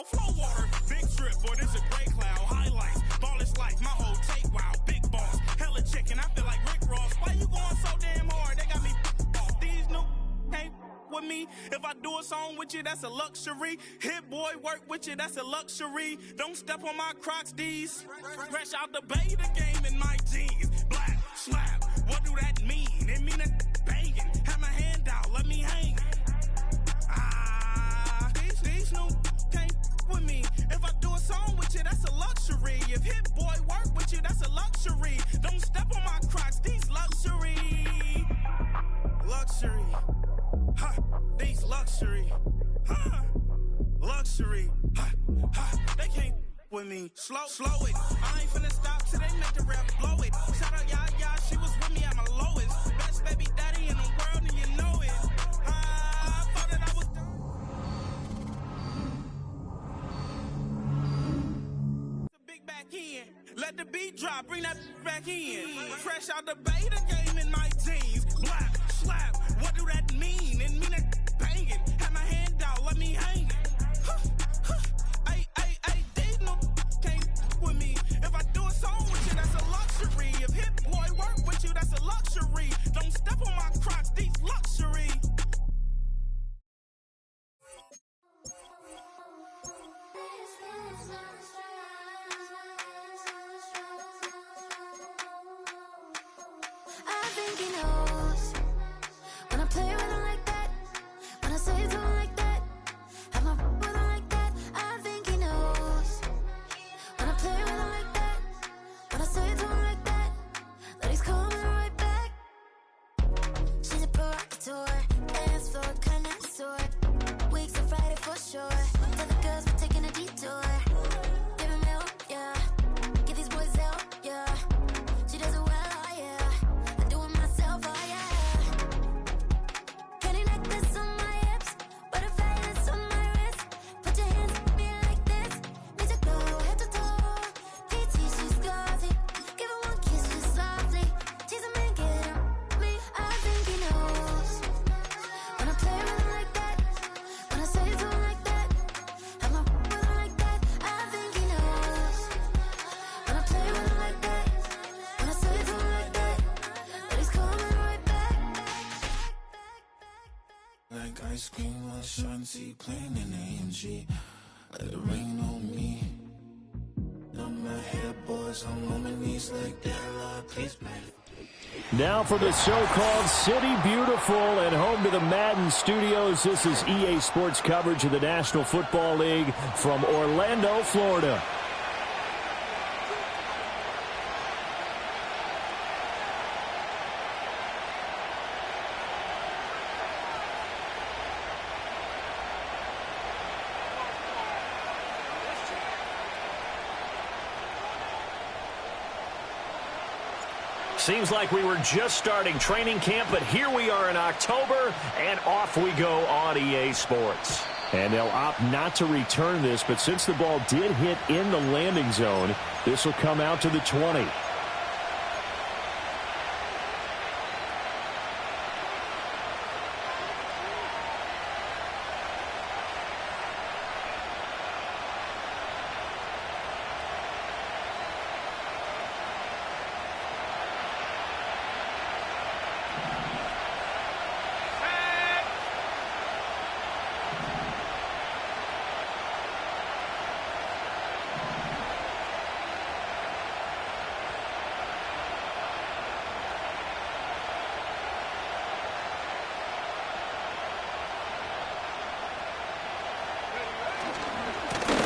flow water. Big trip, boy, this a gray cloud. Highlights, ball is life, my whole tape, wow. Big boss, hella chicken, I feel like Rick Ross. Why you going so damn hard? They got me off. These new can't with me. If I do a song with you, that's a luxury. Hit boy, work with you, that's a luxury. Don't step on my Crocs, these. Fresh out the bay, the game in my jeans. Black, slap, what do that mean? It mean that banging. Have my hand out, let me hang. These new can't with me. If I do a song with you, that's a luxury. If hit boy work with you, that's a luxury. Don't step on my Crocs, these luxury. Luxury. Ha, these luxury. Ha, luxury. Ha, ha, they can't with me. Slow it. I ain't finna stop till they make the rap blow it. Shout out, y'all, she was with me at my lowest. Best baby daddy in the world, and you know it. I thought that I was big back in. Let the beat drop, bring that back in. Fresh out the bay, the game in my jeans. Black, slap, what do that mean? It mean that banging. Have my hand out, let me hang. These no can't with me. If I do a song with you, that's a luxury. If hit boy work with you, that's a luxury. Don't step on my Crocs, these luxury. I think he knows when I play with him like that, when I say to him like that, have my with him like that. I think he knows when I play with him like that, when I say to him like that, that he's coming right back. She's a provocateur, dance floor connoisseur, weeks of Friday for sure. Tell the girls we're taking a detour. Give him milk, yeah. Get these boys out, yeah. She does it well, oh yeah. I do it myself, oh yeah. Candy necklace on my hips, butterflies on my wrist. Put your hands on me like this. Need to go head to toe. PT, she's glossy. Give her one kiss just softly. Tease him and get him me. I think he knows when I play with him like that, when I say to him like that, have my with him like that. I think he knows when I play with him like that, when I say to him like that, that he's coming right back. Like ice cream on Shanty, playing in AMG. Let it rain on me. On my head, boys, I'm on my knees like that. Lord, please, baby. Now for the so-called City Beautiful and home to the Madden Studios. This is EA Sports coverage of the National Football League from Orlando, Florida. Seems like we were just starting training camp, but here we are in October, and off we go on EA Sports. And they'll opt not to return this, but since the ball did hit in the landing zone, this will come out to the 20.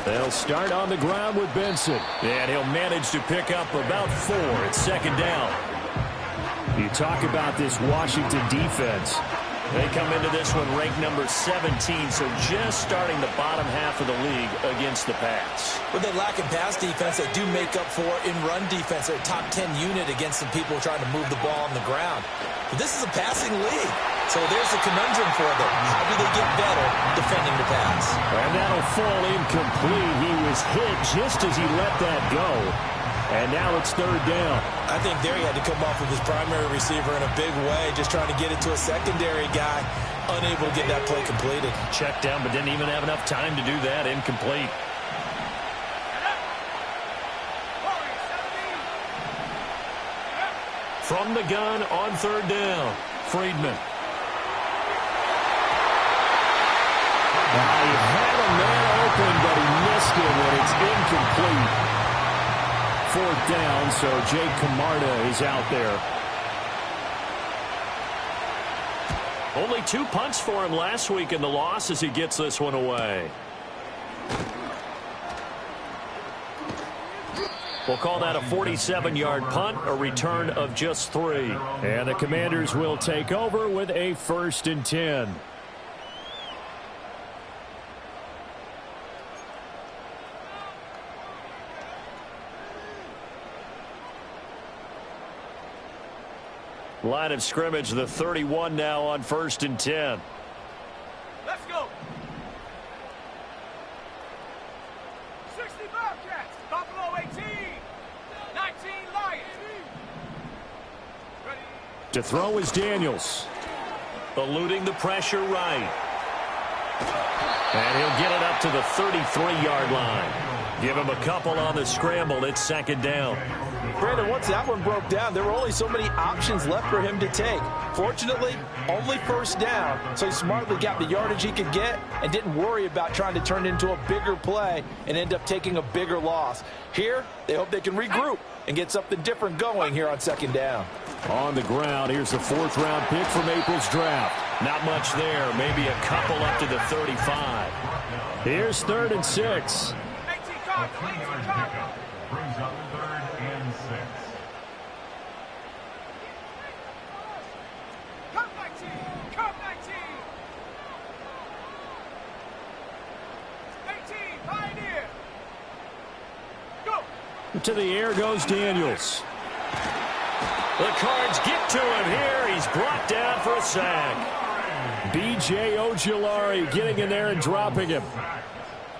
They'll start on the ground with Benson. And he'll manage to pick up about 4 at second down. You talk about this Washington defense. They come into this one ranked number 17, so just starting the bottom half of the league against the pass. With their lack of pass defense, they do make up for in run defense. They're a top 10 unit against some people trying to move the ball on the ground. But this is a passing league, so there's a conundrum for them. How do they get better defending the pass? And that'll fall incomplete. He was hit just as he let that go. And now it's third down. I think there he had to come off of his primary receiver in a big way, just trying to get it to a secondary guy, unable to get that play completed. Checked down, but didn't even have enough time to do that. Incomplete. from the gun on third down. Friedman. He had a man open, but he missed it when it's incomplete. Fourth down, so Jake Camarda is out there. Only 2 punts for him last week in the loss as he gets this one away. We'll call that a 47-yard punt, a return of just 3. And the Commanders will take over with a 1st and 10. Line of scrimmage, the 31 now on 1st and 10. Let's go. 60 Bobcats. Buffalo 18. 19 Lions. Ready. To throw is Daniels. Eluding the pressure right. And he'll get it up to the 33-yard line. Give him a couple on the scramble. It's 2nd down. Brandon, once that one broke down, there were only so many options left for him to take. Fortunately, only 1st down, so he smartly got the yardage he could get and didn't worry about trying to turn it into a bigger play and end up taking a bigger loss. Here, they hope they can regroup and get something different going here on 2nd down. On the ground, here's the 4th-round pick from April's draft. Not much there, maybe a couple up to the 35. Here's 3rd and 6. Brings up 3rd and 6. Come 19. Come 19. 18. Pioneer. Go. To the air goes Daniels. The Cards get to him here. He's brought down for a sack. B.J. Ojulari getting in there and dropping him.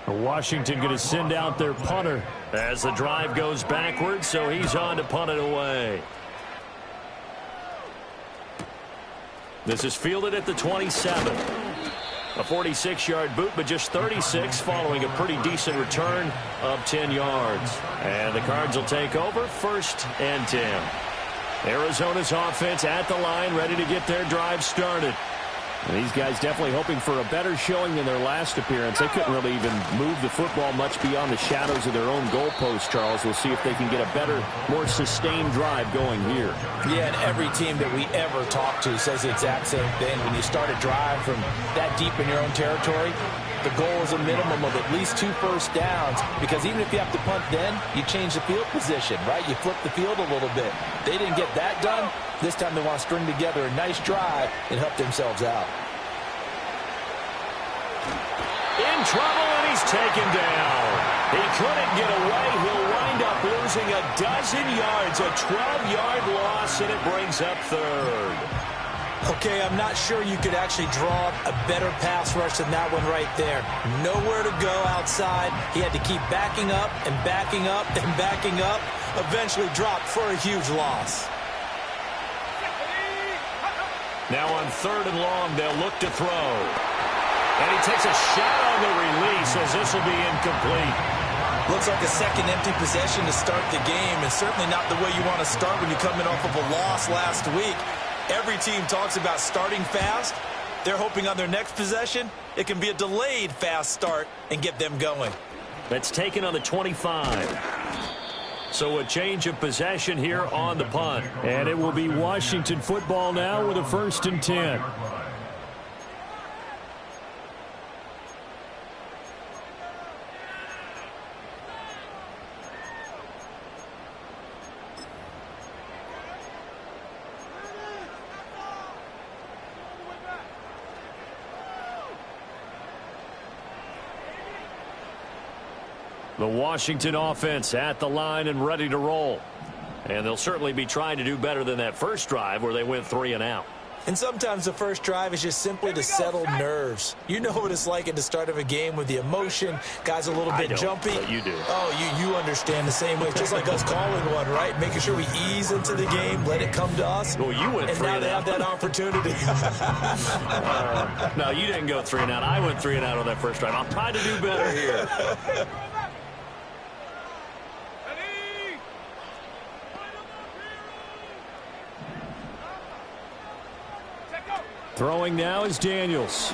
Washington going to send out their punter as the drive goes backwards, so he's on to punt it away. This is fielded at the 27. A 46-yard boot, but just 36 following a pretty decent return of 10 yards. And the Cards will take over 1st and 10. Arizona's offense at the line, ready to get their drive started. And these guys definitely hoping for a better showing than their last appearance. They couldn't really even move the football much beyond the shadows of their own goalpost, Charles. We'll see if they can get a better, more sustained drive going here. Yeah, and every team that we ever talk to says the exact same thing. When you start a drive from that deep in your own territory, the goal is a minimum of at least 2 first downs, because even if you have to punt then, you change the field position, right? You flip the field a little bit. They didn't get that done. This time they want to string together a nice drive and help themselves out. In trouble, and he's taken down. He couldn't get away. He'll wind up losing a dozen yards, a 12-yard loss, and it brings up 3rd. Okay, I'm not sure you could actually draw a better pass rush than that one right there. Nowhere to go outside. He had to keep backing up and backing up and backing up. Eventually dropped for a huge loss. Now on 3rd and long, they'll look to throw. And he takes a shot on the release as this will be incomplete. Looks like a second empty possession to start the game, and certainly not the way you want to start when you're coming off of a loss last week. Every team talks about starting fast. They're hoping on their next possession, it can be a delayed fast start and get them going. That's taken on the 25. So a change of possession here on the punt. And it will be Washington football now with a 1st and 10. The Washington offense at the line and ready to roll. And they'll certainly be trying to do better than that first drive where they went 3 and out. And sometimes the first drive is just simply to settle nerves. You know what it's like at the start of a game with the emotion. Guys a little bit jumpy. But you do. Oh, you understand the same way. Just like us calling one, right? Making sure we ease into the game, let it come to us. Well, you went 3 and out. And now they have that opportunity. No, you didn't go 3 and out. I went 3 and out on that first drive. I'll try to do better here. Throwing now is Daniels.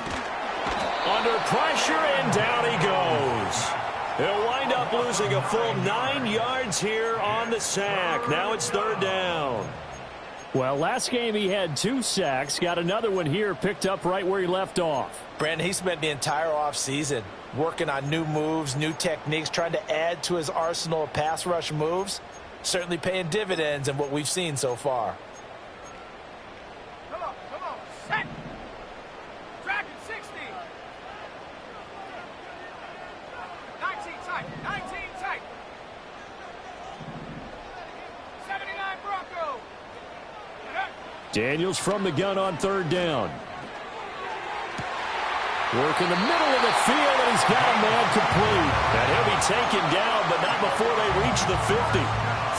Under pressure, and down he goes. He'll wind up losing a full 9 yards here on the sack. Now it's third down. Well, last game he had 2 sacks. Got another one here, picked up right where he left off. Brandon, he spent the entire offseason working on new moves, new techniques, trying to add to his arsenal of pass rush moves. Certainly paying dividends in what we've seen so far. Come on, set. Dragon 60. 19 tight, 19 tight. 79 Bronco. Daniels from the gun on third down. Work in the middle of the field, and he's got a man complete. And he'll be taken down, but not before they reach the 50.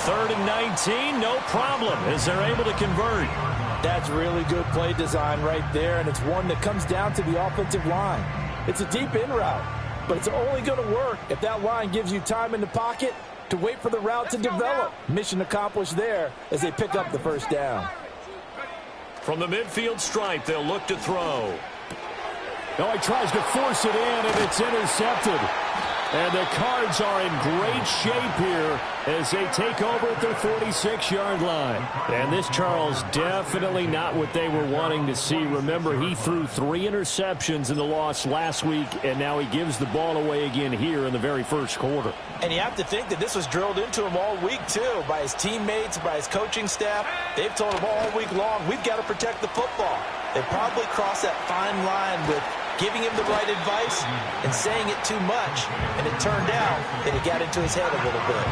3rd and 19, no problem, as they're able to convert. That's really good play design right there, and it's one that comes down to the offensive line. It's a deep in route, but it's only going to work if that line gives you time in the pocket to wait for the route to develop. Mission accomplished there as they pick up the first down. From the midfield stripe, they'll look to throw. Oh, he tries to force it in, and it's intercepted. And the Cards are in great shape here as they take over at their 46-yard line. And this, Charles, definitely not what they were wanting to see. Remember, he threw 3 interceptions in the loss last week, and now he gives the ball away again here in the very first quarter. And you have to think that this was drilled into him all week, too, by his teammates, by his coaching staff. They've told him all week long, we've got to protect the football. They probably crossed that fine line with giving him the right advice and saying it too much. And it turned out that it got into his head a little bit.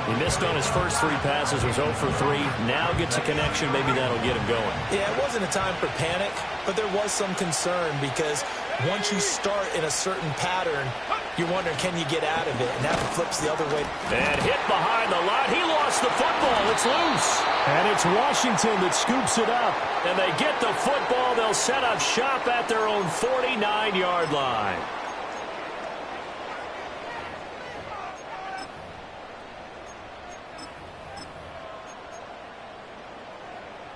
He missed on his first 3 passes, was 0 for 3. Now gets a connection. Maybe that'll get him going. Yeah, it wasn't a time for panic, but there was some concern because once you start in a certain pattern, you're wondering, can you get out of it? And that flips the other way. And hit behind the line. He lost the football. It's loose. And it's Washington that scoops it up. And they get the football. They'll set up shop at their own 49-yard line.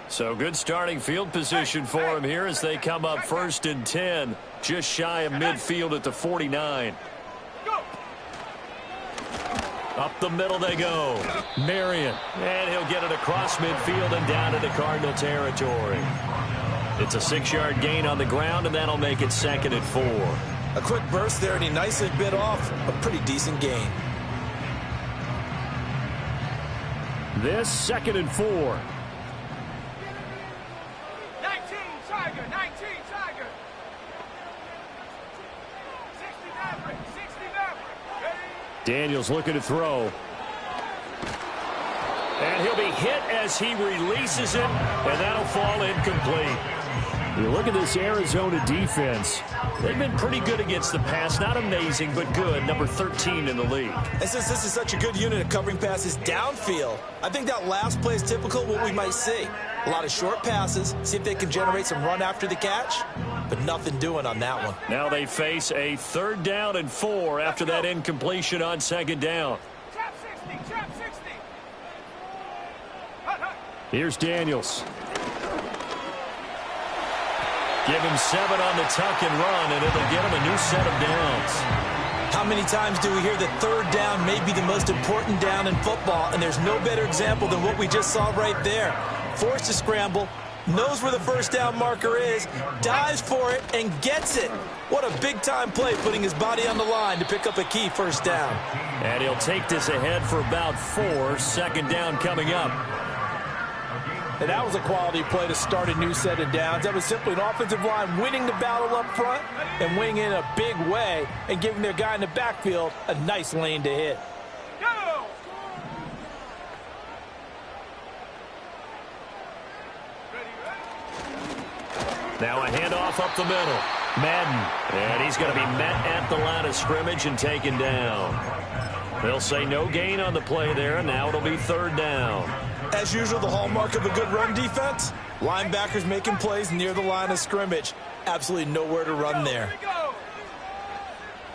So good starting field position for him here as they come up 1st and 10, just shy of midfield at the 49. Up the middle they go. Marion. And he'll get it across midfield and down into Cardinal territory. It's a 6-yard gain on the ground, and that'll make it 2nd and 4. A quick burst there, and he nicely bit off a pretty decent gain. This 2nd and 4. 19 Tiger, 19 Tiger. 60 Maverick, 60 Maverick. Daniels looking to throw. And he'll be hit as he releases it, and that'll fall incomplete. You look at this Arizona defense. They've been pretty good against the pass. Not amazing, but good. Number 13 in the league. And since this is such a good unit of covering passes downfield, I think that last play is typical of what we might see. A lot of short passes, see if they can generate some run after the catch, but nothing doing on that one. Now they face a 3rd down and 4 after that incompletion on 2nd down. Trap 60, trap 60. Here's Daniels. Give him 7 on the tuck and run, and it'll get him a new set of downs. How many times do we hear that 3rd down may be the most important down in football, and there's no better example than what we just saw right there. Forced to scramble, knows where the 1st down marker is, dives for it, and gets it. What a big-time play, putting his body on the line to pick up a key 1st down. And he'll take this ahead for about 4. 2nd down coming up. And that was a quality play to start a new set of downs. That was simply an offensive line winning the battle up front and winning in a big way and giving their guy in the backfield a nice lane to hit. Go! Now a handoff up the middle. Madden. And he's going to be met at the line of scrimmage and taken down. They'll say no gain on the play there, and now it'll be 3rd down. As usual, the hallmark of a good run defense, linebackers making plays near the line of scrimmage. Absolutely nowhere to run there.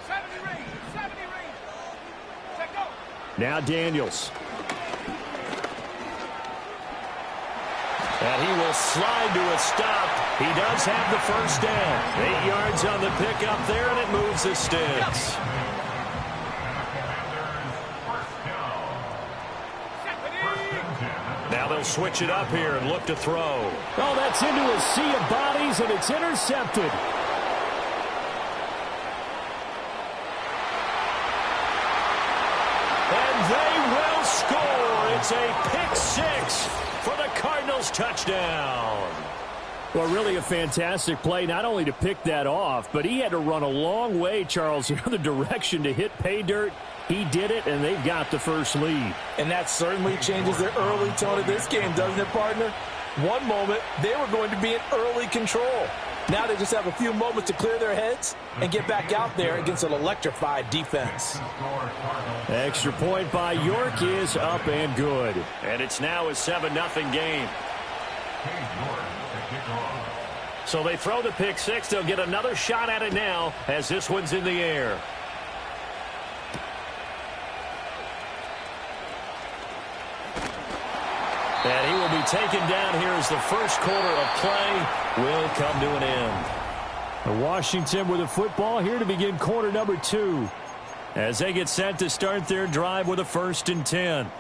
70 range, 70 range. Check go. Now Daniels. And he will slide to a stop. He does have the first down. 8 yards on the pickup there, and it moves the sticks. Now they'll switch it up here and look to throw. Oh, that's into a sea of bodies, and it's intercepted. And they will score. It's a pick six for the Cardinals touchdown. Well, really a fantastic play, not only to pick that off, but he had to run a long way, Charles, the other direction to hit pay dirt. He did it, and they've got the first lead. And that certainly changes the early tone of this game, doesn't it, partner? One moment, they were going to be in early control. Now they just have a few moments to clear their heads and get back out there against an electrified defense. Extra point by York is up and good. And it's now a 7-0 game. So they throw the pick six. They'll get another shot at it now as this one's in the air. And he will be taken down here as the first quarter of play will come to an end. Washington with a football here to begin quarter number 2. As they get set to start their drive with a 1st and 10.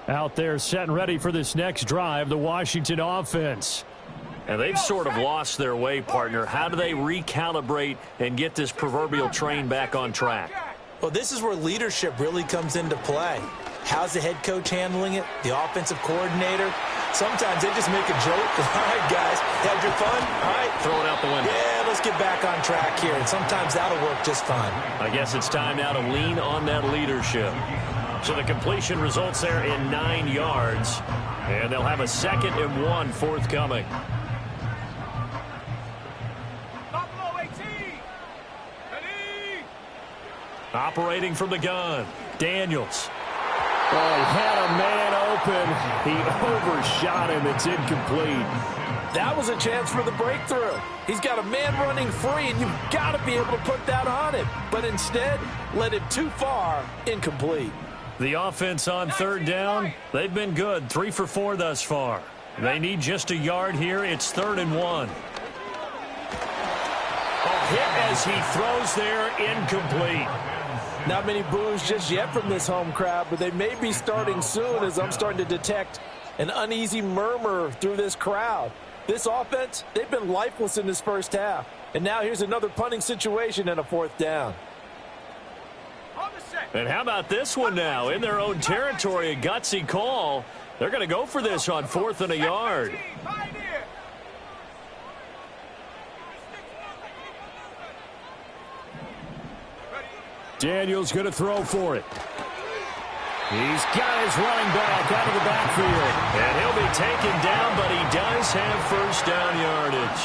Out there set and ready for this next drive, the Washington offense. And they've sort of lost their way, partner. How do they recalibrate and get this proverbial train back on track? Well, this is where leadership really comes into play. How's the head coach handling it? The offensive coordinator? Sometimes they just make a joke. All right, guys, had your fun? All right. Throw it out the window. Yeah, let's get back on track here. And sometimes that'll work just fine. I guess it's time now to lean on that leadership. So the completion results there in 9 yards. And they'll have a 2nd and 1 forthcoming. Operating from the gun, Daniels. Oh, he had a man open. He overshot him. It's incomplete. That was a chance for the breakthrough. He's got a man running free, and you've got to be able to put that on him. But instead, led it too far, incomplete. The offense on 3rd down, they've been good, 3 for 4 thus far. They need just a yard here. It's 3rd and 1. A hit as he throws there, incomplete. Not many boos just yet from this home crowd, but they may be starting soon as I'm starting to detect an uneasy murmur through this crowd. This offense, they've been lifeless in this first half. And now here's another punting situation and a 4th down. And how about this one now? In their own territory, a gutsy call. They're going to go for this on 4th and a yard. Daniels going to throw for it. He's got his running back out of the backfield. And he'll be taken down, but he does have first down yardage.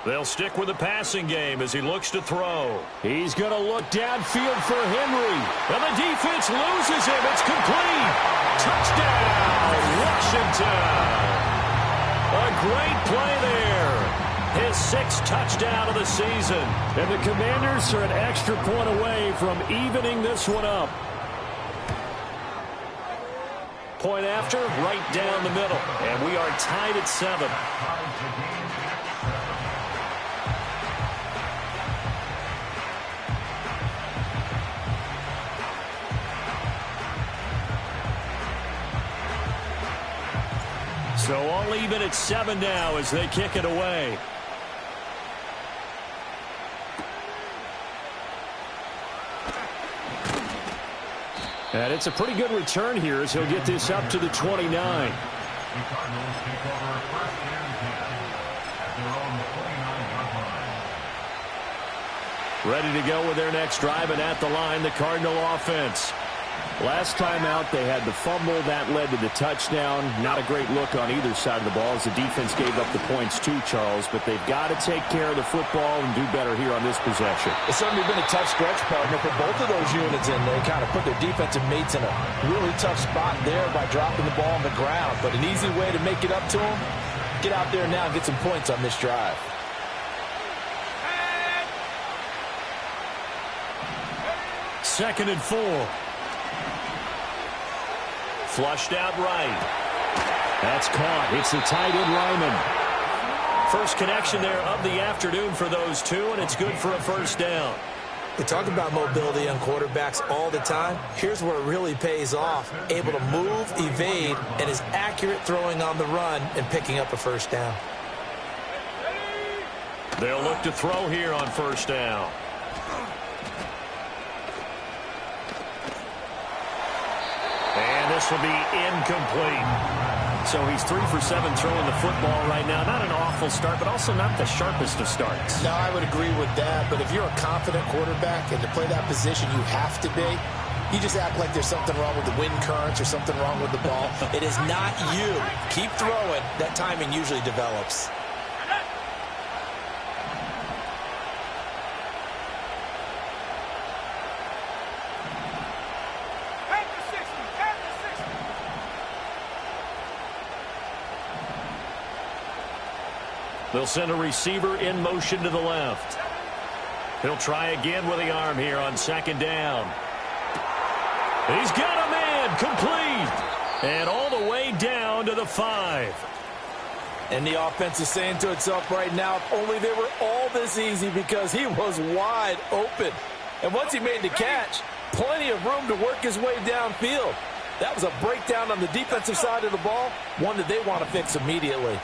They'll stick with the passing game as he looks to throw. He's going to look downfield for Henry. And the defense loses him. It's complete. Touchdown, Washington. A great play there. His 6th touchdown of the season. And the Commanders are an extra point away from evening this one up. Point after, right down the middle. And we are tied at 7. So all even at 7 now as they kick it away. And it's a pretty good return here as he'll get this up to the 29. The Cardinals take over 1st and 10 at their own 49-yard line. Ready to go with their next drive, and at the line, the Cardinal offense. Last time out, they had the fumble. That led to the touchdown. Not a great look on either side of the ball as the defense gave up the points too, Charles. But they've got to take care of the football and do better here on this possession. It's certainly been a tough stretch, partner, for both of those units, and they kind of put their defensive mates in a really tough spot there by dropping the ball on the ground. But an easy way to make it up to them, get out there now and get some points on this drive. Second and 4. Flushed out right. That's caught. It's the tight end Lyman. First connection there of the afternoon for those two, and it's good for a first down. We talk about mobility on quarterbacks all the time. Here's where it really pays off. Able to move, evade, and is accurate throwing on the run and picking up a first down. They'll look to throw here on first down. And this will be incomplete. So he's 3 for 7 throwing the football right now. Not an awful start, but also not the sharpest of starts. No, I would agree with that. But if you're a confident quarterback and to play that position you have to be, you just act like there's something wrong with the wind currents or something wrong with the ball. It is not you. Keep throwing. That timing usually develops. They'll send a receiver in motion to the left. He'll try again with the arm here on second down. He's got a man complete. And all the way down to the 5. And the offense is saying to itself right now, if only they were all this easy, because he was wide open. And once he made the catch, plenty of room to work his way downfield. That was a breakdown on the defensive side of the ball, one that they want to fix immediately.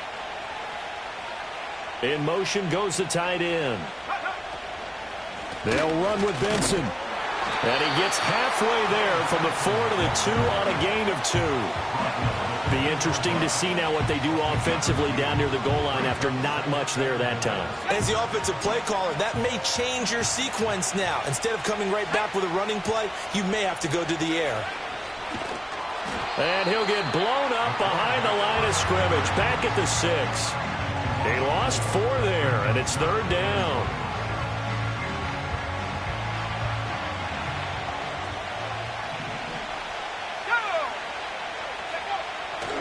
In motion goes the tight end. They'll run with Benson. And he gets halfway there from the 4 to the 2 on a gain of 2. Be interesting to see now what they do offensively down near the goal line after not much there that time. As the offensive play caller, that may change your sequence now. Instead of coming right back with a running play, you may have to go to the air. And he'll get blown up behind the line of scrimmage. Back at the 6. He lost 4 there, and it's third down.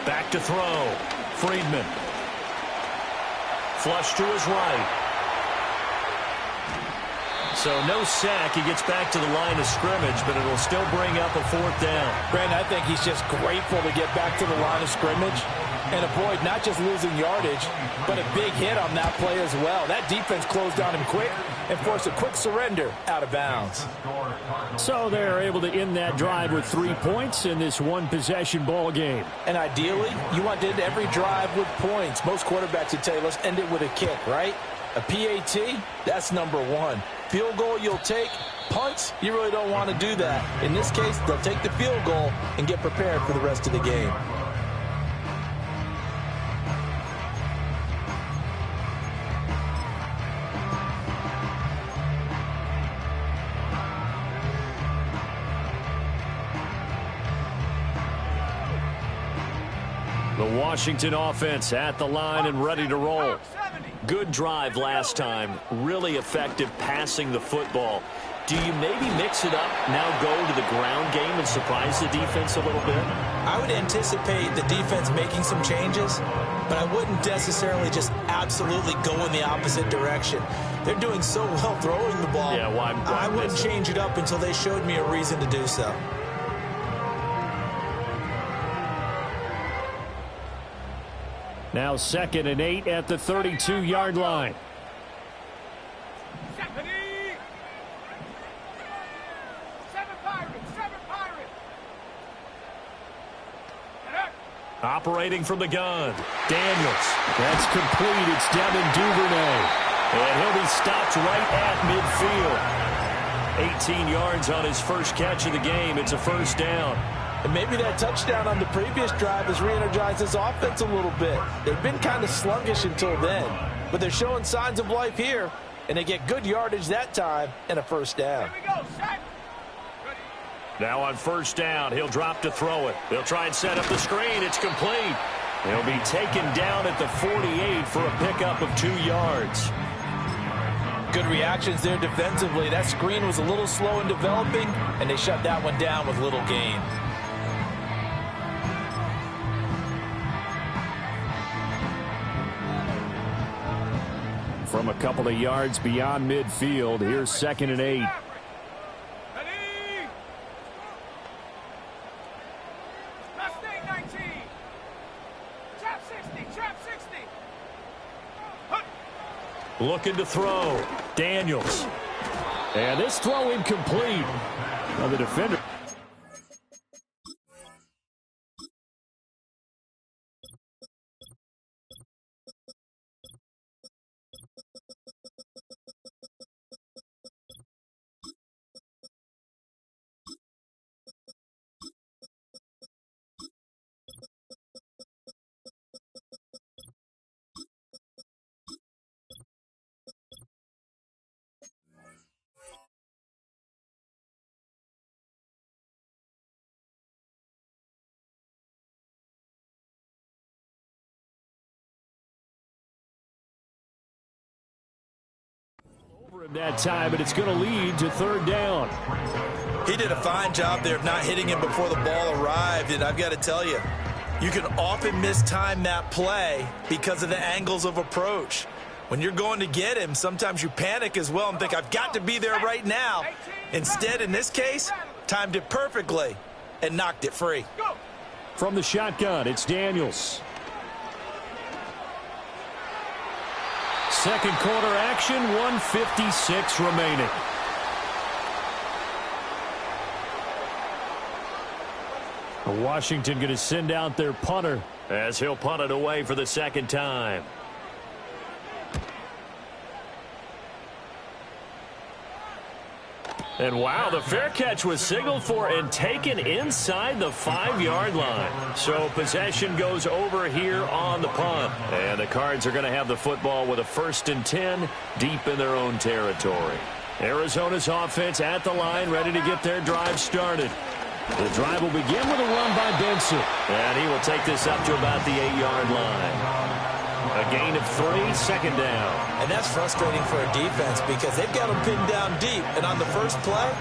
Back to throw. Friedman. Flush to his right. So no sack. He gets back to the line of scrimmage, but it'll still bring up a 4th down. Brandon, I think he's just grateful to get back to the line of scrimmage and avoid not just losing yardage, but a big hit on that play as well. That defense closed on him quick and forced a quick surrender out of bounds. So they're able to end that drive with 3 points in this one-possession ball game. And ideally, you want to end every drive with points. Most quarterbacks would tell you, let's end it with a kick, right? A PAT, that's number 1. Field goal you'll take. Punts, you really don't want to do that. In this case, they'll take the field goal and get prepared for the rest of the game. The Washington offense at the line and ready to roll. Good drive last time. Really effective passing the football. Do you maybe mix it up, now go to the ground game and surprise the defense a little bit? I would anticipate the defense making some changes, but I wouldn't necessarily just absolutely go in the opposite direction. They're doing so well throwing the ball. Yeah, why I wouldn't change it up until they showed me a reason to do so. Now 2nd and 8 at the 32-yard line. Operating from the gun. Daniels. That's complete. It's Devin Duvernay. And he'll be stopped right at midfield. 18 yards on his first catch of the game. It's a first down. And maybe that touchdown on the previous drive has re-energized this offense a little bit. They've been kind of sluggish until then, but they're showing signs of life here, and they get good yardage that time and a first down. Here we go, set. Now on first down, he'll drop to throw it. They'll try and set up the screen. It's complete. He'll be taken down at the 48 for a pickup of 2 yards. Good reactions there defensively. That screen was a little slow in developing, and they shut that one down with little gain. From a couple of yards beyond midfield, here's 2nd and 8. Looking to throw. Daniels. And this throw incomplete. Now the defender. That time, but it's going to lead to 3rd down. He did a fine job there of not hitting him before the ball arrived, and I've got to tell you, you can often mistime that play because of the angles of approach. When you're going to get him, sometimes you panic as well and think, I've got to be there right now. Instead, in this case, timed it perfectly and knocked it free. From the shotgun, it's Daniels. Second quarter action, 1:56 remaining. Washington going to send out their punter as he'll punt it away for the 2nd time. And wow, the fair catch was signaled for and taken inside the 5-yard line. So possession goes over here on the punt. And the Cards are going to have the football with a 1st and 10 deep in their own territory. Arizona's offense at the line, ready to get their drive started. The drive will begin with a run by Benson. And he will take this up to about the 8-yard line. A gain of 3, 2nd down. And that's frustrating for a defense because they've got them pinned down deep. And on the first play,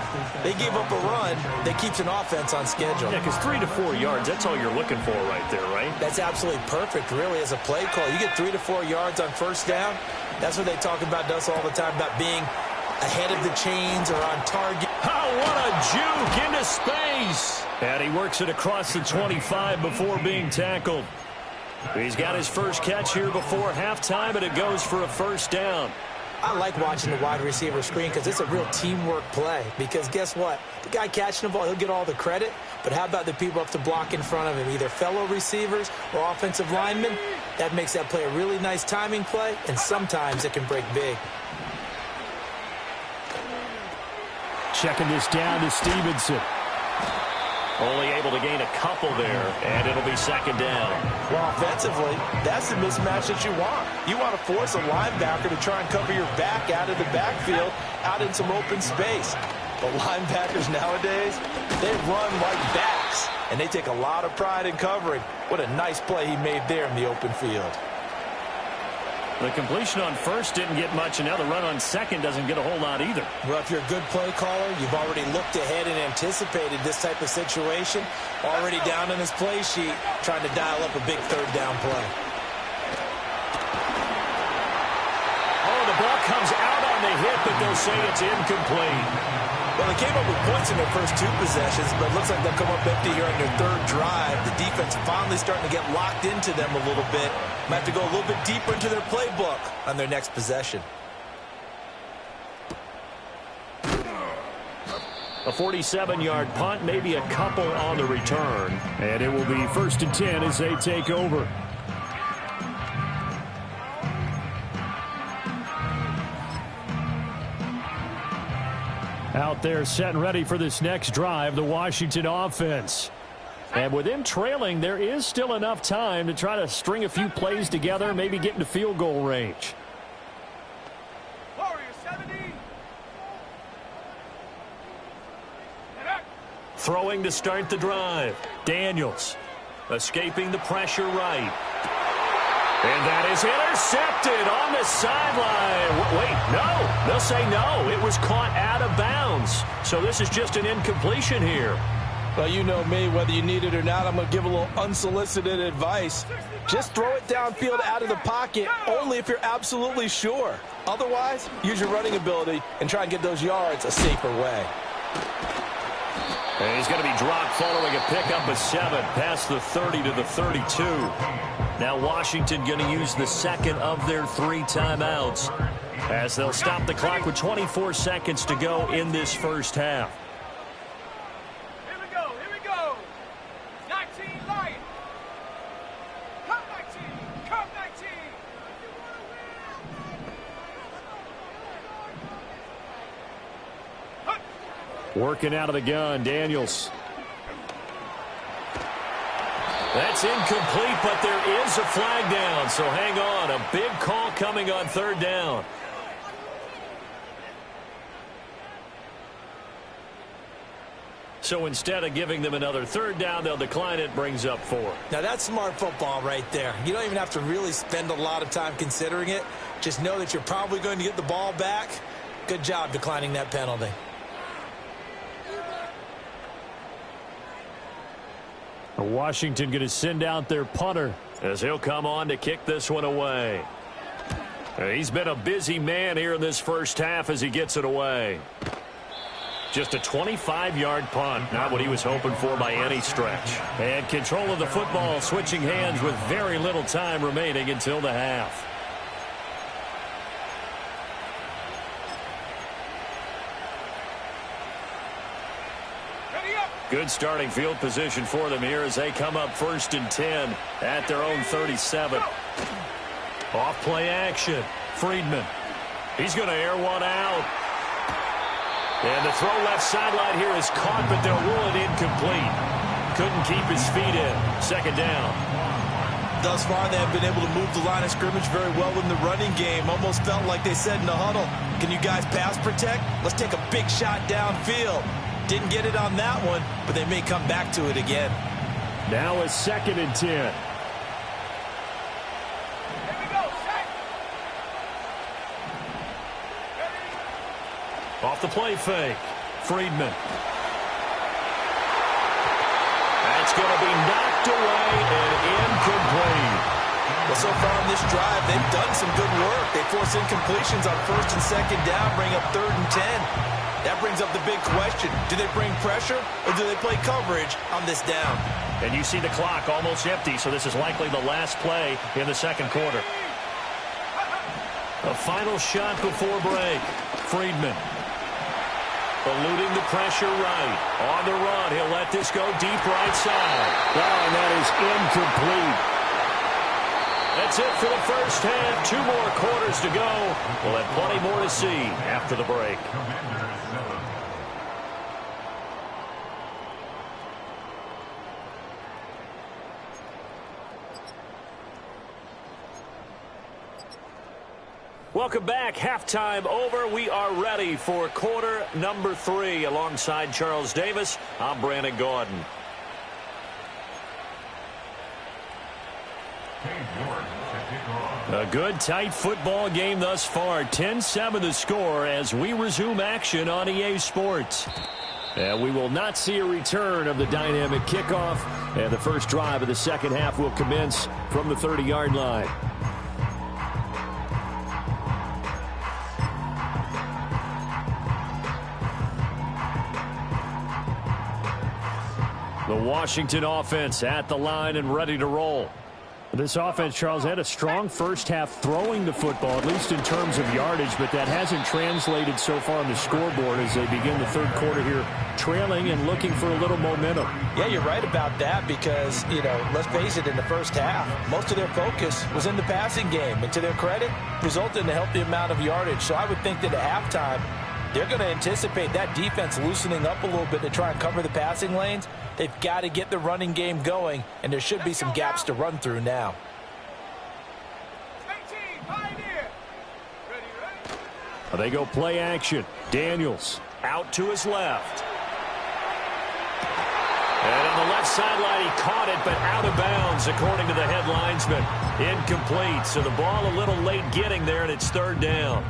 they gave up a run that keeps an offense on schedule. Yeah, because 3 to 4 yards, that's all you're looking for right there, right? That's absolutely perfect, really, as a play call. You get 3 to 4 yards on first down. That's what they talk about us all the time, about being ahead of the chains or on target. Oh, what a juke into space. And he works it across the 25 before being tackled. He's got his first catch here before halftime, and it goes for a 1st down. I like watching the wide receiver screen because it's a real teamwork play. Because guess what? The guy catching the ball, he'll get all the credit. But how about the people up to block in front of him, either fellow receivers or offensive linemen? That makes that play a really nice timing play, and sometimes it can break big. Checking this down to Stevenson. Only able to gain a couple there, and it'll be 2nd down. Well, offensively, that's the mismatch that you want. You want to force a linebacker to try and cover your back out of the backfield, out in some open space. But linebackers nowadays, they run like backs, and they take a lot of pride in covering. What a nice play he made there in the open field. The completion on first didn't get much, and now the run on second doesn't get a whole lot either. Well, if you're a good play caller, you've already looked ahead and anticipated this type of situation. Already down in his play sheet, trying to dial up a big third down play. Oh, the ball comes out on the hit, but they'll say it's incomplete. Well, they came up with points in their first 2 possessions, but it looks like they'll come up empty here on their 3rd drive. The defense finally starting to get locked into them a little bit. Might have to go a little bit deeper into their playbook on their next possession. A 47-yard punt, maybe a couple on the return. And it will be 1st and 10 as they take over. Out there set and ready for this next drive, the Washington offense. And with them trailing, there is still enough time to try to string a few plays together, maybe get into field goal range. Throwing to start the drive. Daniels escaping the pressure right. And that is intercepted on the sideline. Wait, no. They'll say no. It was caught out of bounds. So this is just an incompletion here. Well, you know me, whether you need it or not, I'm going to give a little unsolicited advice. Just throw it downfield out of the pocket only if you're absolutely sure. Otherwise, use your running ability and try and get those yards a safer way. And he's going to be dropped following a pickup of 7 past the 30 to the 32. Now Washington going to use the second of their 3 timeouts as they'll stop the clock with 24 seconds to go in this first half. Here we go. 19 Lions. Come 19. Come 19. Working out of the gun, Daniels. That's incomplete, but there is a flag down, so hang on. A big call coming on 3rd down. So instead of giving them another 3rd down, they'll decline it, brings up 4. Now, that's smart football right there. You don't even have to really spend a lot of time considering it. Just know that you're probably going to get the ball back. Good job declining that penalty. Washington going to send out their punter as he'll come on to kick this one away. He's been a busy man here in this first half as he gets it away. Just a 25-yard punt, not what he was hoping for by any stretch. and control of the football, switching hands with very little time remaining until the half. Good starting field position for them here as they come up 1st and 10 at their own 37. Off play action. Friedman. He's going to air one out. And the throw left sideline here is caught, but they'll rule it incomplete. Couldn't keep his feet in. 2nd down. Thus far, they have been able to move the line of scrimmage very well in the running game. Almost felt like they said in the huddle, can you guys pass protect? Let's take a big shot downfield. Didn't get it on that one, but they may come back to it again. Now a 2nd and 10. Here we go. Off the play fake. Friedman. That's going to be knocked away and incomplete. Well, so far on this drive, they've done some good work. They force incompletions on 1st and 2nd down, bring up 3rd and 10. That brings up the big question. Do they bring pressure or do they play coverage on this down? And you see the clock almost empty, so this is likely the last play in the 2nd quarter. A final shot before break. Friedman. Eluding the pressure right. On the run, he'll let this go deep right side. Oh, and that is incomplete. That's it for the first half. 2 more quarters to go. We'll have plenty more to see after the break. Welcome back. Halftime over. We are ready for quarter number 3. Alongside Charles Davis, I'm Brandon Gordon. A good, tight football game thus far. 10-7 the score as we resume action on EA Sports. And we will not see a return of the dynamic kickoff. And the first drive of the second half will commence from the 30-yard line. The Washington offense at the line and ready to roll. This offense, Charles, had a strong first half throwing the football, at least in terms of yardage, but that hasn't translated so far on the scoreboard as they begin the 3rd quarter here, trailing and looking for a little momentum. Yeah, you're right about that because, let's face it, in the first half, most of their focus was in the passing game. And to their credit, resulted in a healthy amount of yardage. So I would think that at halftime, they're going to anticipate that defense loosening up a little bit to try and cover the passing lanes. They've got to get the running game going, and there should be some gaps to run through now. They go play action. Daniels out to his left. the left sideline, he caught it, but out of bounds, according to the head linesman. Incomplete. So the ball a little late getting there, and it's third down.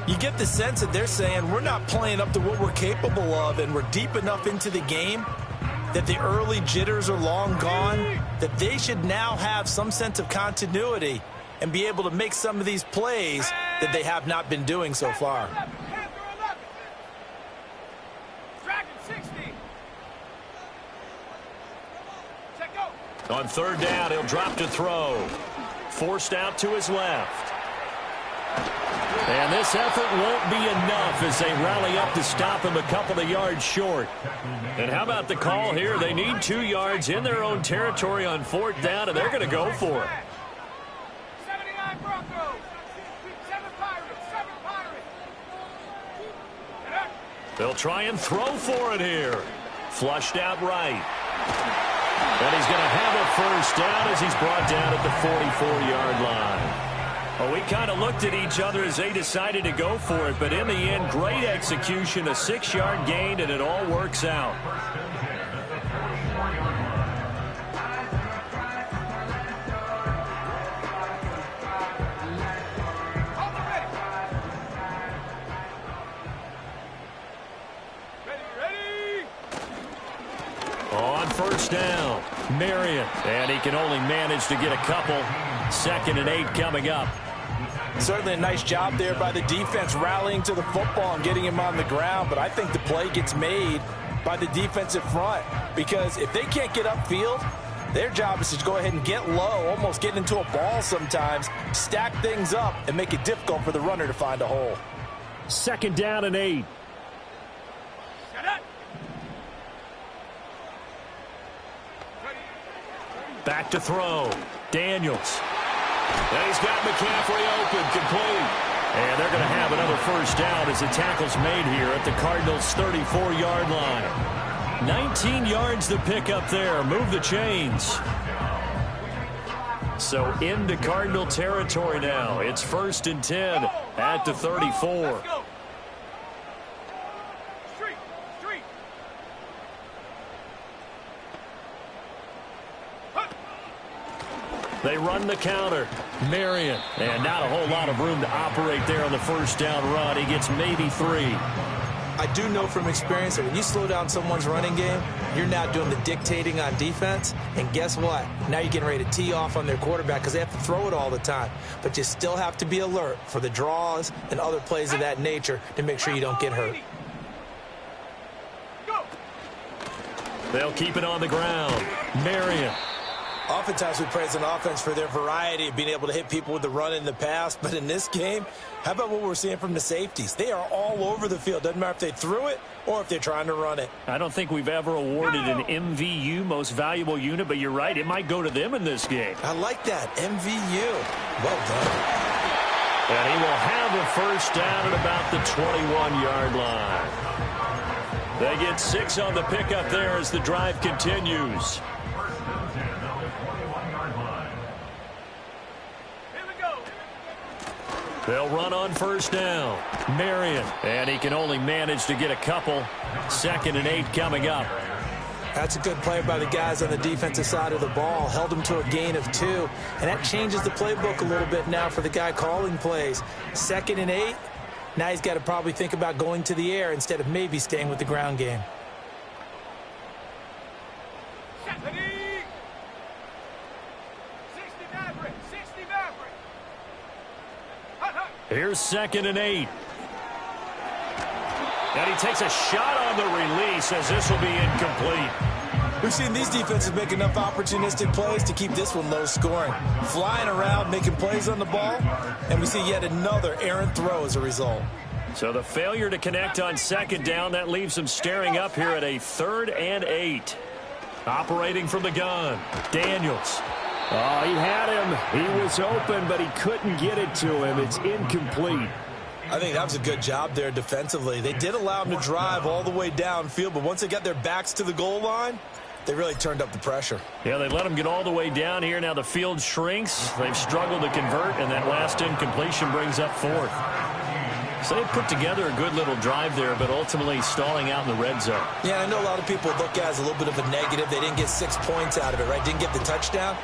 You get the sense that they're saying we're not playing up to what we're capable of, and we're deep enough into the game that the early jitters are long gone, that they should now have some sense of continuity and be able to make some of these plays that they have not been doing so far. On third down, he'll drop to throw. Forced out to his left. And this effort won't be enough as they rally up to stop him a couple of yards short. And how about the call here? They need 2 yards in their own territory on fourth down, and they're going to go for it. 79 Broncos, 7 Pirates, 7 Pirates. They'll try and throw for it here. Flushed out right. And he's going to have a first down as he's brought down at the 44-yard line. Well, we kind of looked at each other as they decided to go for it, but in the end, great execution, a 6-yard gain, and it all works out. On first down, Marion, and he can only manage to get a couple. 2nd and 8 coming up. Certainly a nice job there by the defense rallying to the football and getting him on the ground, but I think the play gets made by the defensive front because if they can't get upfield, their job is to go ahead and get low, almost get into a ball sometimes, stack things up, and make it difficult for the runner to find a hole. 2nd down and 8. Back to throw. Daniels. And he's got McCaffrey open, complete. And they're going to have another first down as the tackle's made here at the Cardinals' 34-yard line. 19 yards to pick up there. Move the chains. So into Cardinal territory now. It's 1st and 10 at the 34. They run the counter. Marion. And not a whole lot of room to operate there on the first down run. He gets maybe 3. I do know from experience that when you slow down someone's running game, you're now doing the dictating on defense. And guess what? Now you're getting ready to tee off on their quarterback because they have to throw it all the time. But you still have to be alert for the draws and other plays of that nature to make sure you don't get hurt. They'll keep it on the ground. Marion. Oftentimes we praise an offense for their variety of being able to hit people with the run in the pass. But in this game, how about what we're seeing from the safeties? They are all over the field. Doesn't matter if they threw it or if they're trying to run it. I don't think we've ever awarded an MVU, most valuable unit, but you're right. It might go to them in this game. I like that. MVU. Well done. And he will have a first down at about the 21-yard line. They get 6 on the pickup there as the drive continues. They'll run on first down. Marion. And he can only manage to get a couple. 2nd and 8 coming up. That's a good play by the guys on the defensive side of the ball. Held them to a gain of 2. And that changes the playbook a little bit now for the guy calling plays. 2nd and 8. Now he's got to probably think about going to the air instead of maybe staying with the ground game. Here's 2nd and 8. And he takes a shot on the release as this will be incomplete. We've seen these defenses make enough opportunistic plays to keep this one low scoring. Flying around, making plays on the ball, and we see yet another errant throw as a result. So the failure to connect on 2nd down, that leaves him staring up here at a 3rd and 8. Operating from the gun, Daniels. Oh, he had him. He was open, but he couldn't get it to him. It's incomplete. I think that was a good job there defensively. They did allow him to drive all the way downfield, but once they got their backs to the goal line, they really turned up the pressure. Yeah, they let him get all the way down here. Now the field shrinks. They've struggled to convert, and that last incompletion brings up 4th. So they put together a good little drive there, but ultimately stalling out in the red zone. Yeah, I know a lot of people look at it as a little bit of a negative. They didn't get 6 points out of it, right? Didn't get the touchdown.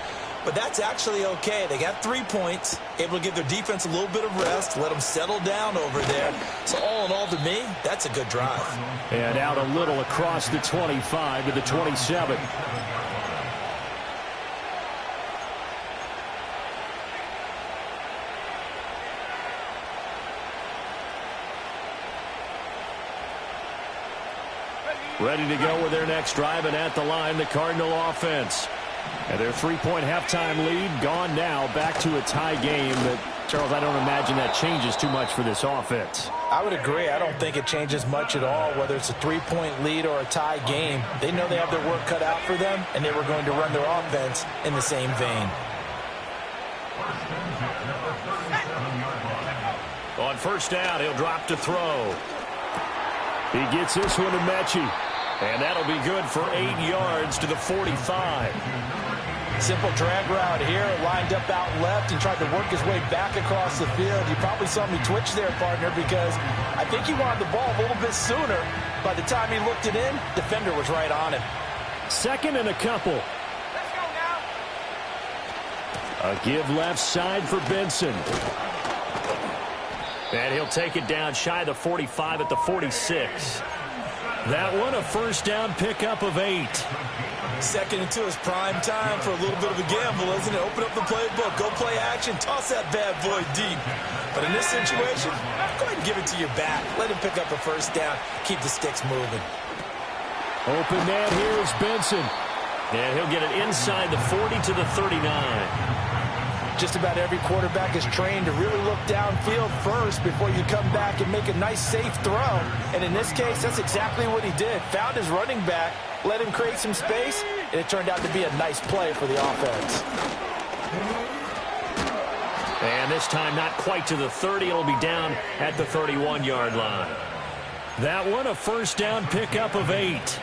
But that's actually okay. They got 3 points, able to give their defense a little bit of rest, let them settle down over there. So all in all, to me, that's a good drive. And out a little across the 25 to the 27. Ready to go with their next drive, and at the line, the Cardinal offense. And their 3-point halftime lead gone now, back to a tie game. But, Charles, I don't imagine that changes too much for this offense. I would agree. I don't think it changes much at all, whether it's a 3-point lead or a tie game. They know they have their work cut out for them, and they were going to run their offense in the same vein. On first down, he'll drop to throw. He gets this one to Mechie. And that'll be good for 8 yards to the 45. Simple drag route here, lined up out left and tried to work his way back across the field. You probably saw me twitch there, partner, because I think he wanted the ball a little bit sooner. By the time he looked it in, defender was right on him. Second and a couple. Let's go now. A give left side for Benson. And he'll take it down shy of the 45 at the 46. That one a first down pickup of 8. Second and 2 is prime time for a little bit of a gamble, isn't it? Open up the playbook, go play action, toss that bad boy deep. But in this situation, go ahead and give it to your back. Let him pick up a first down, keep the sticks moving. Open man here is Benson. And he'll get it inside the 40 to the 39. Just about every quarterback is trained to really look downfield first before you come back and make a nice, safe throw. And in this case, that's exactly what he did. Found his running back, let him create some space, and it turned out to be a nice play for the offense. And this time not quite to the 30. It'll be down at the 31-yard line. That one a first down pickup of 8.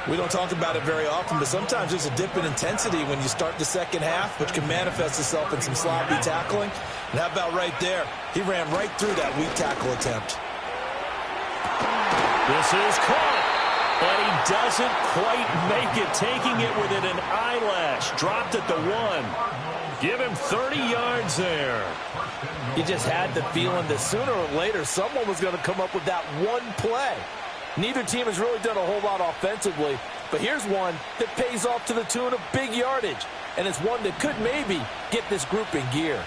We don't talk about it very often, but sometimes there's a dip in intensity when you start the second half, which can manifest itself in some sloppy tackling. And how about right there? He ran right through that weak tackle attempt. This is caught, but he doesn't quite make it, taking it within an eyelash. Dropped at the 1. Give him 30 yards there. You just had the feeling that sooner or later someone was going to come up with that one play. Neither team has really done a whole lot offensively, but here's one that pays off to the tune of big yardage, and it's one that could maybe get this group in gear.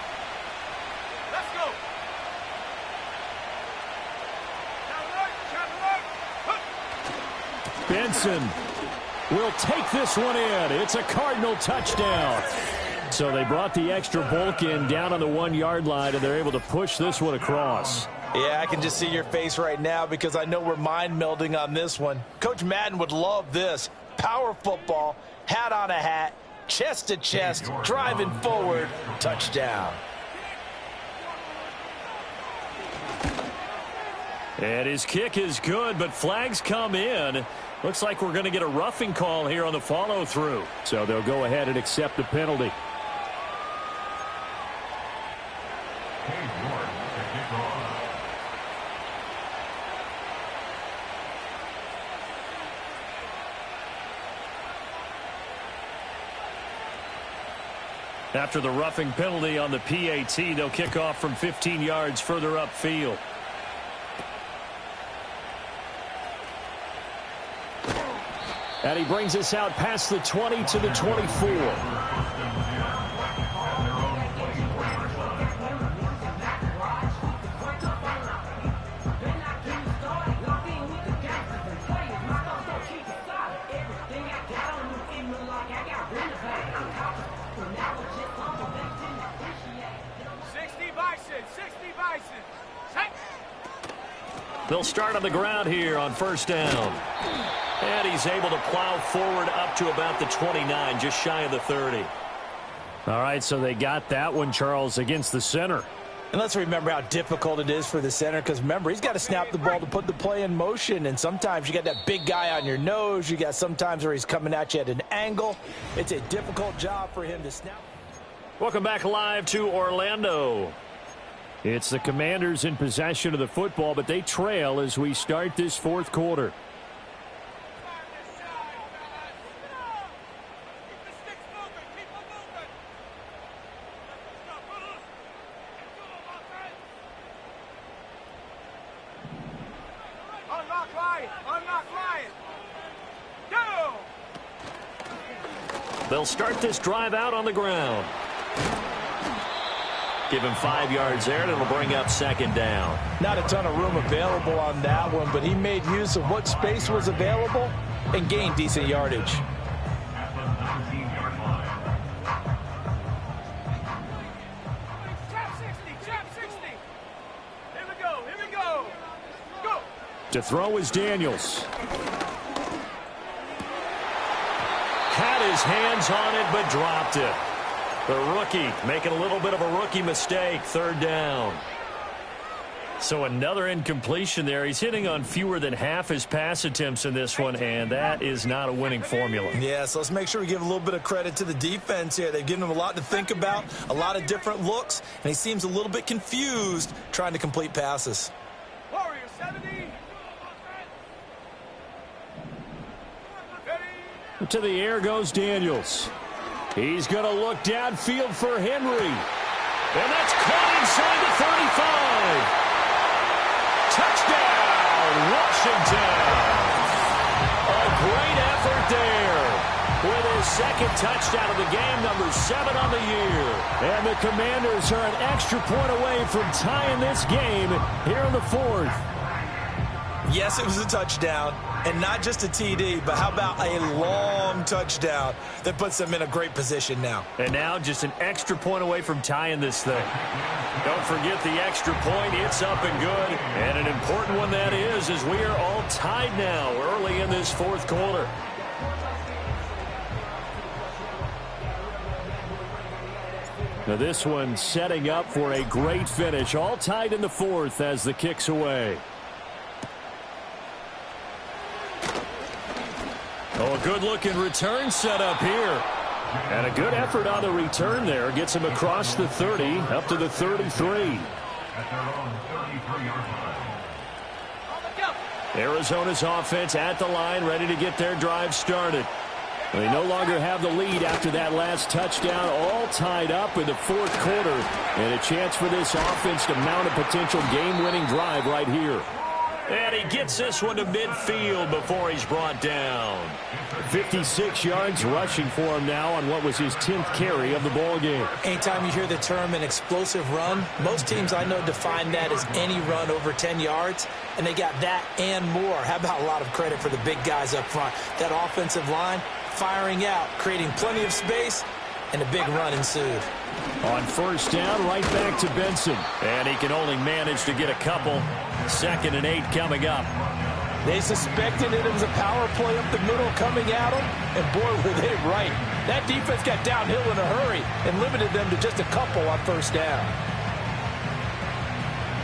Let's go. Benson will take this one in. It's a Cardinal touchdown. So they brought the extra bulk in down on the 1-yard line, and they're able to push this one across. Yeah, I can just see your face right now because I know we're mind melding on this one. Coach Madden would love this. Power football, hat on a hat, chest to chest, driving forward, touchdown. And his kick is good, but flags come in. Looks like we're going to get a roughing call here on the follow-through. So they'll go ahead and accept the penalty. After the roughing penalty on the PAT, they'll kick off from 15 yards further upfield. And he brings us out past the 20 to the 24. They'll start on the ground here on first down. And he's able to plow forward up to about the 29, just shy of the 30. All right, so they got that one, Charles, against the center. And let's remember how difficult it is for the center, because remember, he's got to snap the ball to put the play in motion, and sometimes you got that big guy on your nose. You got sometimes where he's coming at you at an angle. It's a difficult job for him to snap. Welcome back live to Orlando. It's the Commanders in possession of the football, but they trail as we start this fourth quarter. They'll start this drive out on the ground. Give him 5 yards there, and it'll bring up second down. Not a ton of room available on that one, but he made use of what space was available and gained decent yardage. To throw is Daniels. Had his hands on it, but dropped it. The rookie making a little bit of a rookie mistake, third down. So another incompletion there. He's hitting on fewer than half his pass attempts in this one, and that is not a winning formula. Yeah, so let's make sure we give a little bit of credit to the defense here. They've given him a lot to think about, a lot of different looks, and he seems a little bit confused trying to complete passes. Warrior 70. To the air goes Daniels. He's going to look downfield for Henry. And that's caught inside the 35. Touchdown, Washington. A great effort there. With his second touchdown of the game, number 7 on the year. And the Commanders are an extra point away from tying this game here in the fourth. Yes, it was a touchdown, and not just a TD, but how about a long touchdown that puts them in a great position now. And now just an extra point away from tying this thing. Don't forget the extra point. It's up and good. And an important one that is, as we are all tied now early in this fourth quarter. Now this one setting up for a great finish. All tied in the fourth as the kick's away. Oh, a good-looking return set up here. And a good effort on the return there. Gets him across the 30, up to the 33. Arizona's offense at the line, ready to get their drive started. They no longer have the lead after that last touchdown, all tied up in the fourth quarter. And a chance for this offense to mount a potential game-winning drive right here. And he gets this one to midfield before he's brought down. 56 yards rushing for him now on what was his 10th carry of the ball game. Anytime you hear the term an explosive run, most teams I know define that as any run over 10 yards, and they got that and more. How about a lot of credit for the big guys up front? That offensive line firing out, creating plenty of space, and a big run ensued. On first down, right back to Benson. And he can only manage to get a couple. 2nd and 8 coming up. They suspected it was a power play up the middle coming at them, and boy, were they right. That defense got downhill in a hurry and limited them to just a couple on first down.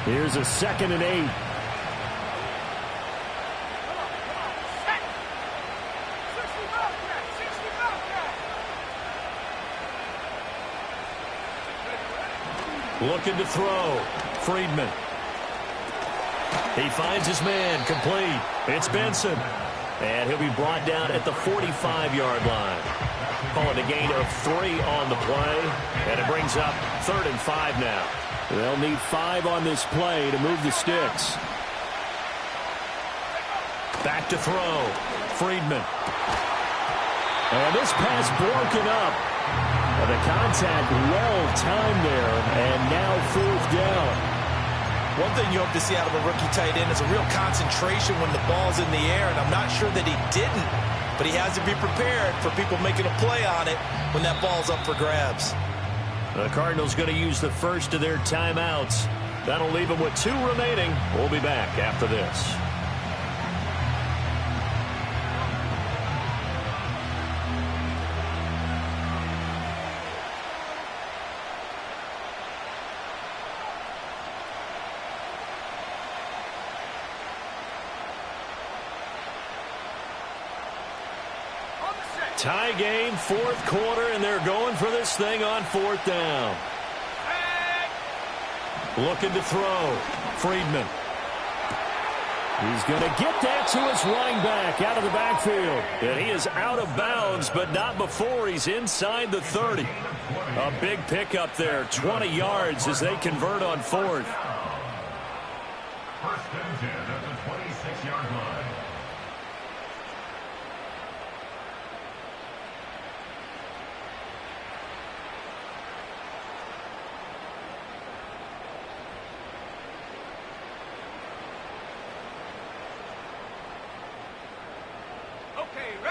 Here's a 2nd and 8. Looking to throw. Friedman. He finds his man, complete. It's Benson. And he'll be brought down at the 45-yard line. Call it a gain of 3 on the play. And it brings up 3rd and 5 now. They'll need 5 on this play to move the sticks. Back to throw. Friedman. And this pass broken up. The contact well-timed there, and now 4th down. One thing you hope to see out of a rookie tight end is a real concentration when the ball's in the air, and I'm not sure that he didn't, but he has to be prepared for people making a play on it when that ball's up for grabs. The Cardinals going to use the first of their timeouts. That'll leave them with 2 remaining. We'll be back after this. Tie game, 4th quarter, and they're going for this thing on 4th down. Looking to throw. Friedman. He's going to get that to his running back out of the backfield. And he is out of bounds, but not before he's inside the 30. A big pickup there, 20 yards as they convert on fourth. First and 10 at the 26-yard line.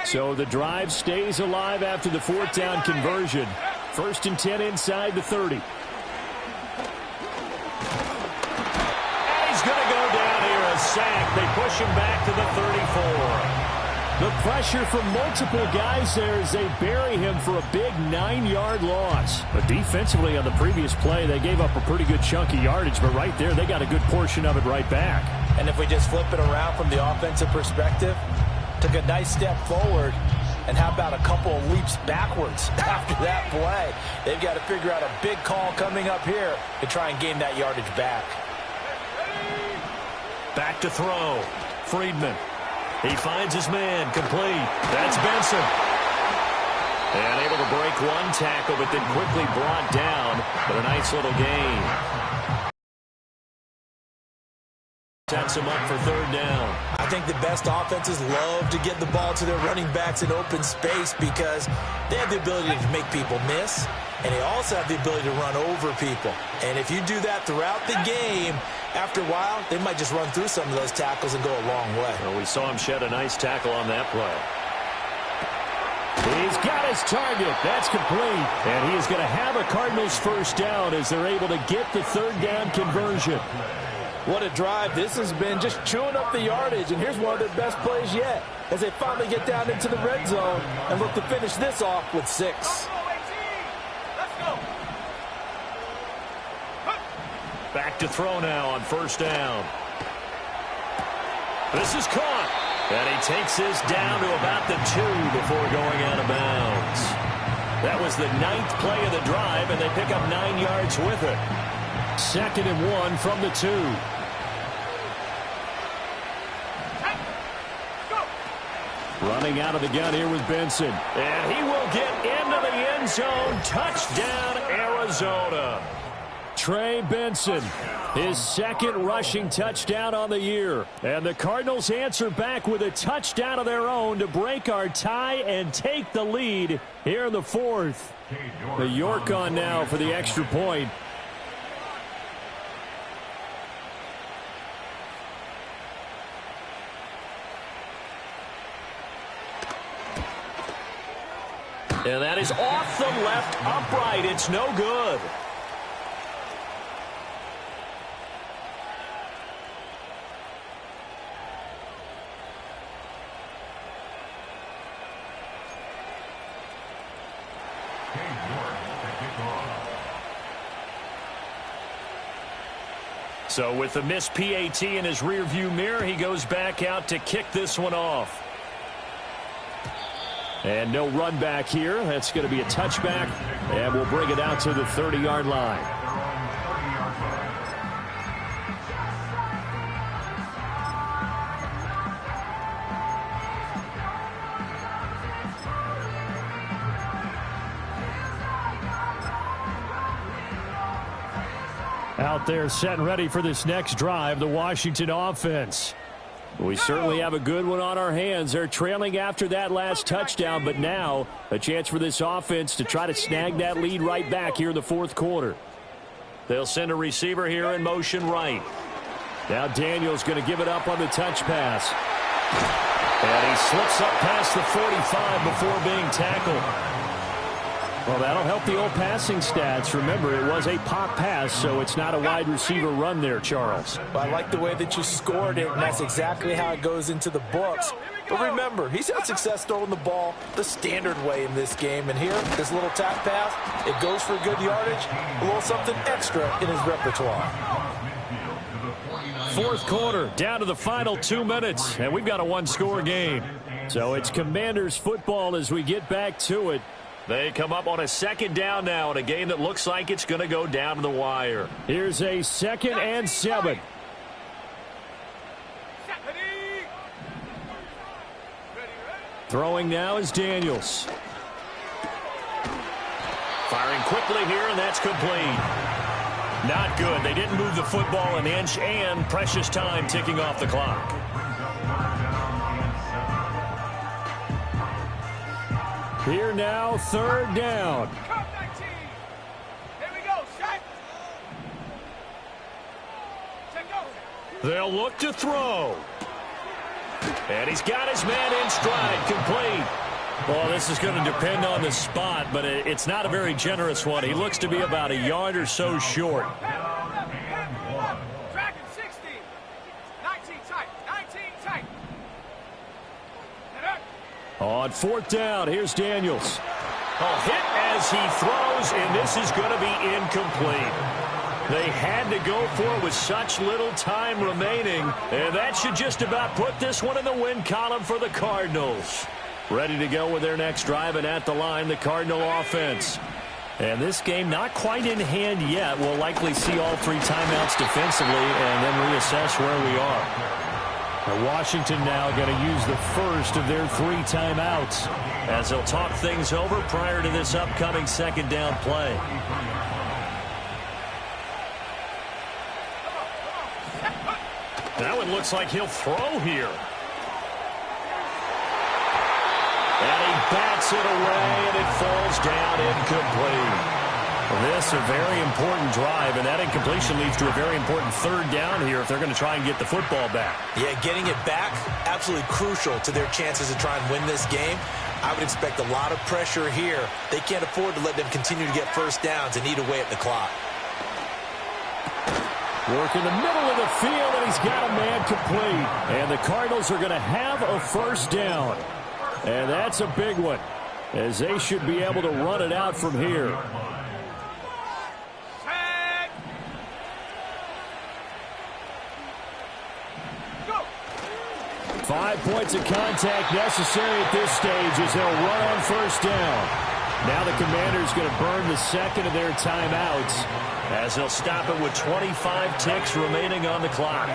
So the drive stays alive after the fourth down conversion. First and 10 inside the 30. And he's going to go down here, a sack. They push him back to the 34. The pressure from multiple guys there as they bury him for a big 9-yard loss. But defensively on the previous play, they gave up a pretty good chunk of yardage. But right there, they got a good portion of it right back. And if we just flip it around from the offensive perspective, took a nice step forward, and how about a couple of leaps backwards after that play? They've got to figure out a big call coming up here to try and gain that yardage back. Back to throw. Friedman. He finds his man. Complete. That's Benson. And able to break one tackle, but then quickly brought down. But a nice little gain. Sets him up for third down. I think the best offenses love to get the ball to their running backs in open space because they have the ability to make people miss, and they also have the ability to run over people. And if you do that throughout the game, after a while, they might just run through some of those tackles and go a long way. Well, we saw him shed a nice tackle on that play. He's got his target. That's complete. And he is going to have a Cardinals first down as they're able to get the third down conversion. What a drive this has been, just chewing up the yardage. And here's one of their best plays yet as they finally get down into the red zone and look to finish this off with 6. Back to throw now on first down. This is caught. And he takes this down to about the 2 before going out of bounds. That was the 9th play of the drive, and they pick up 9 yards with it. Second and 1 from the 2. Running out of the gun here with Benson. And he will get into the end zone. Touchdown, Arizona. Trey Benson, his second rushing touchdown on the year. And the Cardinals answer back with a touchdown of their own to break our tie and take the lead here in the fourth. The York on now for the extra point. And that is off the left upright. It's no good. So with the missed PAT in his rearview mirror, he goes back out to kick this one off. And no run back here. That's going to be a touchback. And we'll bring it out to the 30-yard line. Out there set and ready for this next drive, the Washington offense. We certainly have a good one on our hands. They're trailing after that last touchdown, but now a chance for this offense to try to snag that lead right back here in the fourth quarter. They'll send a receiver here in motion right. Now Daniel's going to give it up on the touch pass. And he slips up past the 45 before being tackled. Well, that'll help the old passing stats. Remember, it was a pop pass, so it's not a wide receiver run there, Charles. Well, I like the way that you scored it, and that's exactly how it goes into the books. But remember, he's had success throwing the ball the standard way in this game. And here, this little tap pass, it goes for good yardage, a little something extra in his repertoire. Fourth quarter, down to the final 2 minutes, and we've got a one-score game. So it's Commanders football as we get back to it. They come up on a second down now in a game that looks like it's going to go down to the wire. Here's a 2nd and 7. Throwing now is Daniels. Firing quickly here, and that's complete. Not good. They didn't move the football an inch, and precious time ticking off the clock. Here now, 3rd down. They'll look to throw. And he's got his man in stride, complete. Well, this is going to depend on the spot, but it's not a very generous one. He looks to be about a yard or so short. Dragon 60. 19 tight. 19 tight. On 4th down, here's Daniels. Hit as he throws, and this is going to be incomplete. They had to go for it with such little time remaining, and that should just about put this one in the win column for the Cardinals. Ready to go with their next drive, and at the line, the Cardinal offense. And this game not quite in hand yet. We'll likely see all 3 timeouts defensively and then reassess where we are. Now Washington now going to use the first of their 3 timeouts, as they'll talk things over prior to this upcoming 2nd down play. Now it looks like he'll throw here. And he bats it away, and it falls down incomplete. This a very important drive, and that incompletion leads to a very important 3rd down here if they're going to try and get the football back. Yeah, getting it back, absolutely crucial to their chances to try and win this game. I would expect a lot of pressure here. They can't afford to let them continue to get first downs and eat away at the clock. Work in the middle of the field, and he's got a man complete. And the Cardinals are going to have a 1st down. And that's a big one, as they should be able to run it out from here. 5 points of contact necessary at this stage as they'll run on 1st down. Now the Commanders going to burn the 2nd of their timeouts, as they'll stop it with 25 ticks remaining on the clock.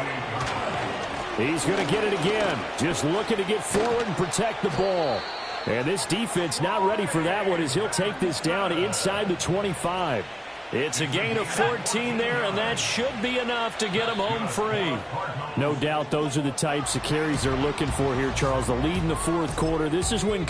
He's going to get it again, just looking to get forward and protect the ball. And this defense not ready for that one as he'll take this down inside the 25. It's a gain of 14 there, and that should be enough to get them home free. No doubt those are the types of carries they're looking for here, Charles. The lead in the 4th quarter. This is when